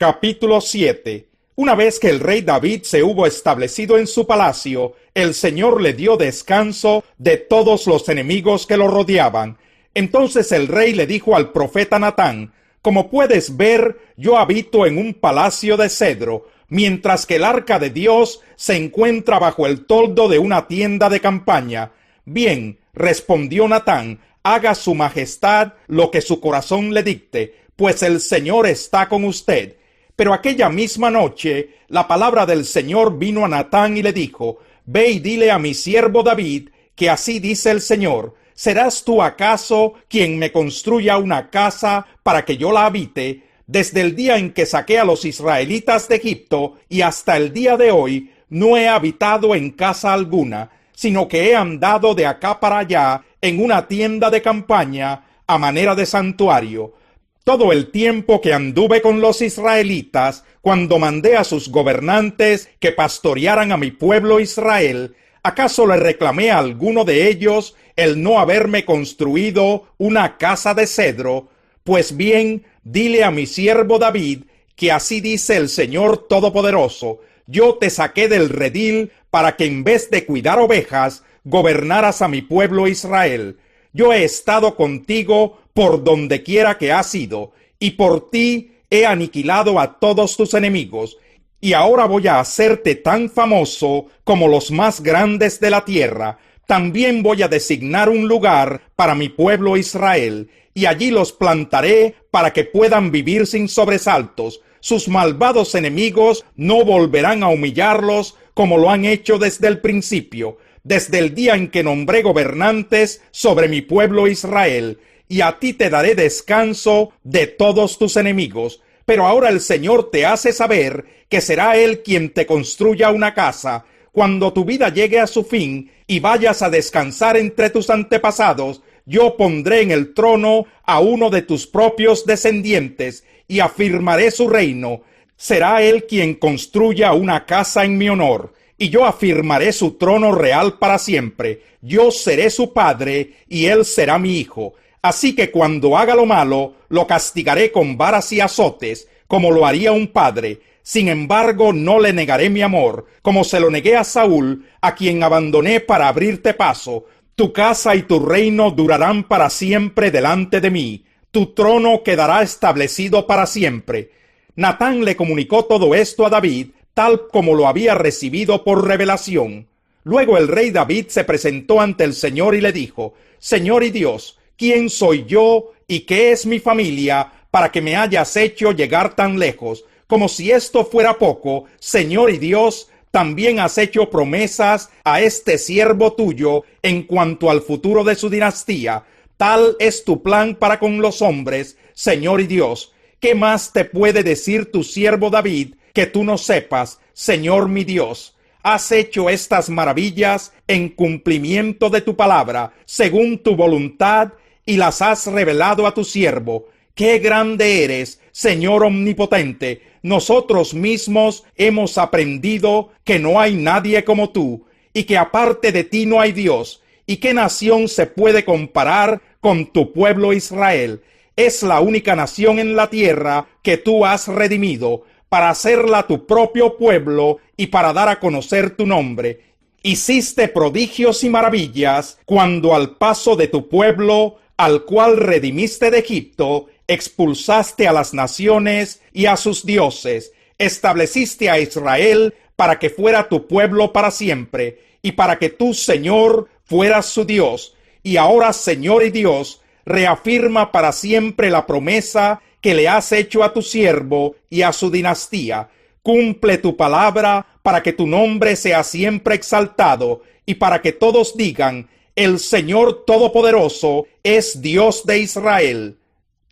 Capítulo 7. Una vez que el rey David se hubo establecido en su palacio, el Señor le dio descanso de todos los enemigos que lo rodeaban. Entonces el rey le dijo al profeta Natán: como puedes ver, yo habito en un palacio de cedro, mientras que el arca de Dios se encuentra bajo el toldo de una tienda de campaña. Bien, respondió Natán, haga su majestad lo que su corazón le dicte, pues el Señor está con usted. Pero aquella misma noche, la palabra del Señor vino a Natán y le dijo: ve y dile a mi siervo David, que así dice el Señor: ¿serás tú acaso quien me construya una casa para que yo la habite? Desde el día en que saqué a los israelitas de Egipto y hasta el día de hoy, no he habitado en casa alguna, sino que he andado de acá para allá en una tienda de campaña a manera de santuario. Todo el tiempo que anduve con los israelitas, cuando mandé a sus gobernantes que pastorearan a mi pueblo Israel, ¿acaso le reclamé a alguno de ellos el no haberme construido una casa de cedro? Pues bien, dile a mi siervo David, que así dice el Señor Todopoderoso: yo te saqué del redil para que en vez de cuidar ovejas, gobernaras a mi pueblo Israel. Yo he estado contigo por donde quiera que has ido, y por ti he aniquilado a todos tus enemigos. Y ahora voy a hacerte tan famoso como los más grandes de la tierra. También voy a designar un lugar para mi pueblo Israel, y allí los plantaré para que puedan vivir sin sobresaltos. Sus malvados enemigos no volverán a humillarlos como lo han hecho desde el principio, desde el día en que nombré gobernantes sobre mi pueblo Israel. Y a ti te daré descanso de todos tus enemigos. Pero ahora el Señor te hace saber que será Él quien te construya una casa. Cuando tu vida llegue a su fin y vayas a descansar entre tus antepasados, yo pondré en el trono a uno de tus propios descendientes y afirmaré su reino. Será Él quien construya una casa en mi honor, y yo afirmaré su trono real para siempre. Yo seré su padre y Él será mi hijo. Así que cuando haga lo malo, lo castigaré con varas y azotes, como lo haría un padre. Sin embargo, no le negaré mi amor, como se lo negué a Saúl, a quien abandoné para abrirte paso. Tu casa y tu reino durarán para siempre delante de mí. Tu trono quedará establecido para siempre. Natán le comunicó todo esto a David, tal como lo había recibido por revelación. Luego el rey David se presentó ante el Señor y le dijo: Señor y Dios, ¿quién soy yo y qué es mi familia para que me hayas hecho llegar tan lejos? Como si esto fuera poco, Señor y Dios, también has hecho promesas a este siervo tuyo en cuanto al futuro de su dinastía. Tal es tu plan para con los hombres, Señor y Dios. ¿Qué más te puede decir tu siervo David que tú no sepas, Señor mi Dios? Has hecho estas maravillas en cumplimiento de tu palabra, según tu voluntad, y las has revelado a tu siervo. ¡Qué grande eres, Señor omnipotente! Nosotros mismos hemos aprendido que no hay nadie como tú, y que aparte de ti no hay Dios. ¿Y qué nación se puede comparar con tu pueblo Israel? Es la única nación en la tierra que tú has redimido, para hacerla tu propio pueblo y para dar a conocer tu nombre. Hiciste prodigios y maravillas cuando al paso de tu pueblo, al cual redimiste de Egipto, expulsaste a las naciones y a sus dioses. Estableciste a Israel para que fuera tu pueblo para siempre, y para que tú, Señor, fueras su Dios. Y ahora, Señor y Dios, reafirma para siempre la promesa que le has hecho a tu siervo y a su dinastía. Cumple tu palabra para que tu nombre sea siempre exaltado, y para que todos digan: el Señor Todopoderoso es Dios de Israel.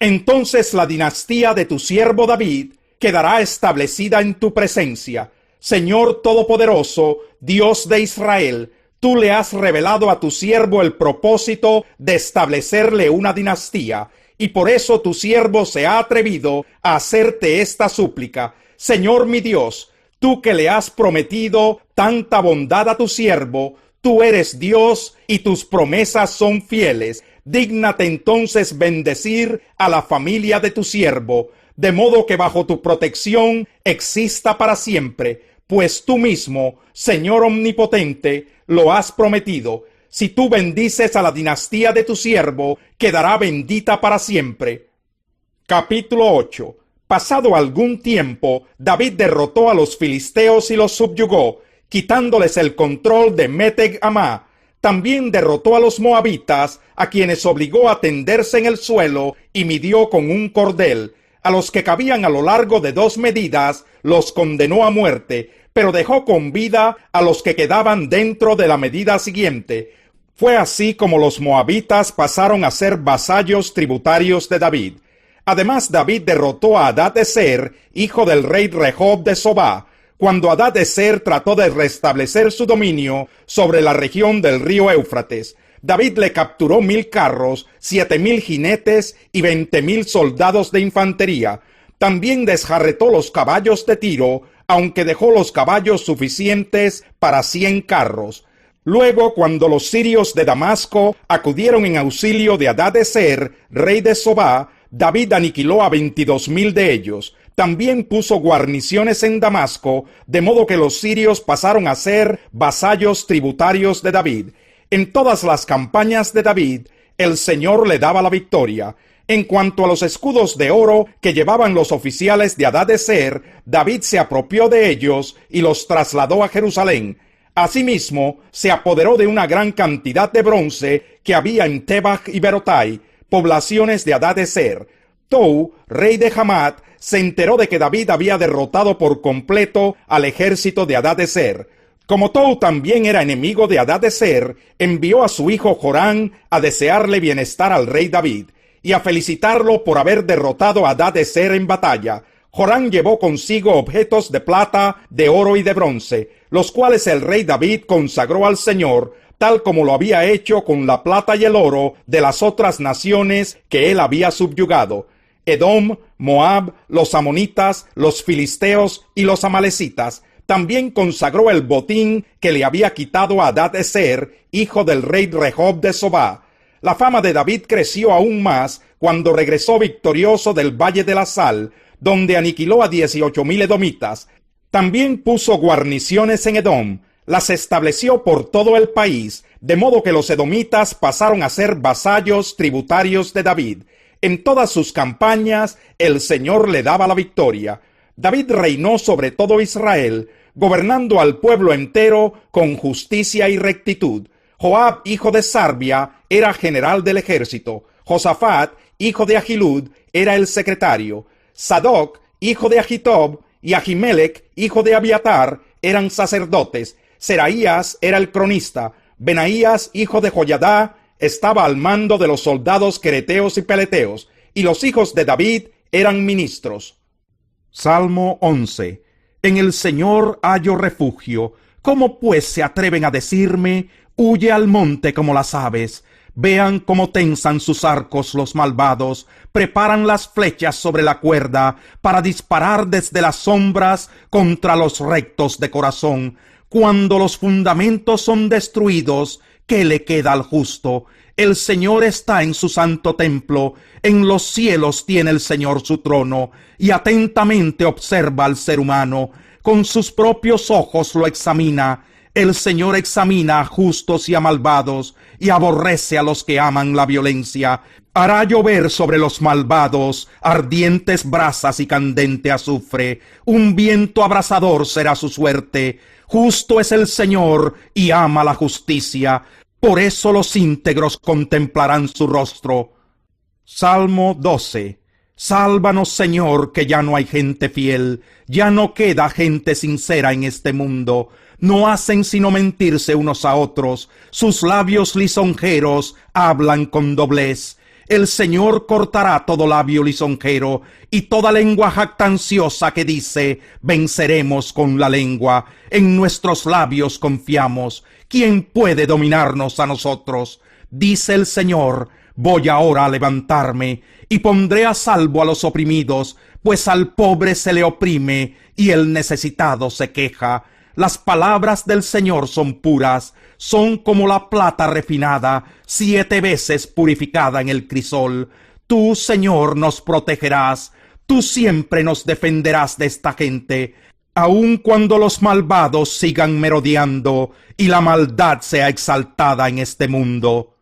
Entonces la dinastía de tu siervo David quedará establecida en tu presencia. Señor Todopoderoso, Dios de Israel, tú le has revelado a tu siervo el propósito de establecerle una dinastía, y por eso tu siervo se ha atrevido a hacerte esta súplica. Señor mi Dios, tú que le has prometido tanta bondad a tu siervo, tú eres Dios y tus promesas son fieles. Dígnate entonces bendecir a la familia de tu siervo. de modo que bajo tu protección exista para siempre, pues tú mismo, Señor omnipotente, lo has prometido. Si tú bendices a la dinastía de tu siervo, quedará bendita para siempre. Capítulo 8. Pasado algún tiempo, David derrotó a los filisteos y los subyugó, quitándoles el control de Meteg Amá. También derrotó a los moabitas, a quienes obligó a tenderse en el suelo y midió con un cordel. A los que cabían a lo largo de 2 medidas, los condenó a muerte, pero dejó con vida a los que quedaban dentro de la medida siguiente. Fue así como los moabitas pasaron a ser vasallos tributarios de David. Además, David derrotó a Hadad-ezer, hijo del rey Rehob de Sobá, cuando Hadad-ezer trató de restablecer su dominio sobre la región del río Éufrates. David le capturó 1000 carros, 7000 jinetes y 20,000 soldados de infantería. También desjarretó los caballos de Tiro, aunque dejó los caballos suficientes para 100 carros. Luego, cuando los sirios de Damasco acudieron en auxilio de Hadad-ezer, rey de Sobá, David aniquiló a 22,000 de ellos. También puso guarniciones en Damasco, de modo que los sirios pasaron a ser vasallos tributarios de David. En todas las campañas de David, el Señor le daba la victoria. En cuanto a los escudos de oro que llevaban los oficiales de Hadad-ezer, David se apropió de ellos y los trasladó a Jerusalén. Asimismo, se apoderó de una gran cantidad de bronce que había en Tebach y Berotai, poblaciones de Hadad-ezer. Tou, rey de Hamat, se enteró de que David había derrotado por completo al ejército de Hadad-ezer. Como Tou también era enemigo de Hadad-ezer, envió a su hijo Jorán a desearle bienestar al rey David y a felicitarlo por haber derrotado a Hadad-ezer en batalla. Jorán llevó consigo objetos de plata, de oro y de bronce, los cuales el rey David consagró al Señor, tal como lo había hecho con la plata y el oro de las otras naciones que él había subyugado: Edom, Moab, los amonitas, los filisteos y los amalecitas. También consagró el botín que le había quitado a Hadad-ezer, hijo del rey Rehob de Sobá. La fama de David creció aún más cuando regresó victorioso del Valle de la Sal, donde aniquiló a 18,000 edomitas. También puso guarniciones en Edom, las estableció por todo el país, de modo que los edomitas pasaron a ser vasallos tributarios de David. En todas sus campañas, el Señor le daba la victoria. David reinó sobre todo Israel, gobernando al pueblo entero con justicia y rectitud. Joab, hijo de Sarbia, era general del ejército. Josafat, hijo de Ahilud, era el secretario. Sadoc, hijo de Ahitob, y Ahimelech, hijo de Abiatar, eran sacerdotes. Seraías era el cronista. Benaías, hijo de Joyadá, estaba al mando de los soldados quereteos y peleteos, y los hijos de David eran ministros. Salmo 11. En el Señor hallo refugio. ¿Cómo pues se atreven a decirme, huye al monte como las aves? Vean cómo tensan sus arcos los malvados, preparan las flechas sobre la cuerda para disparar desde las sombras contra los rectos de corazón. Cuando los fundamentos son destruidos, ¿qué le queda al justo? El Señor está en su santo templo, en los cielos tiene el Señor su trono, y atentamente observa al ser humano, con sus propios ojos lo examina. El Señor examina a justos y a malvados, y aborrece a los que aman la violencia. Hará llover sobre los malvados ardientes brasas y candente azufre. Un viento abrasador será su suerte. Justo es el Señor y ama la justicia. Por eso los íntegros contemplarán su rostro. Salmo 12. Sálvanos, Señor, que ya no hay gente fiel, ya no queda gente sincera en este mundo. No hacen sino mentirse unos a otros, sus labios lisonjeros hablan con doblez. El Señor cortará todo labio lisonjero y toda lengua jactanciosa que dice, venceremos con la lengua. En nuestros labios confiamos. ¿Quién puede dominarnos a nosotros? Dice el Señor, voy ahora a levantarme y pondré a salvo a los oprimidos, pues al pobre se le oprime y el necesitado se queja. Las palabras del Señor son puras, son como la plata refinada, 7 veces purificada en el crisol. Tú, Señor, nos protegerás. tú siempre nos defenderás de esta gente, aun cuando los malvados sigan merodeando y la maldad sea exaltada en este mundo.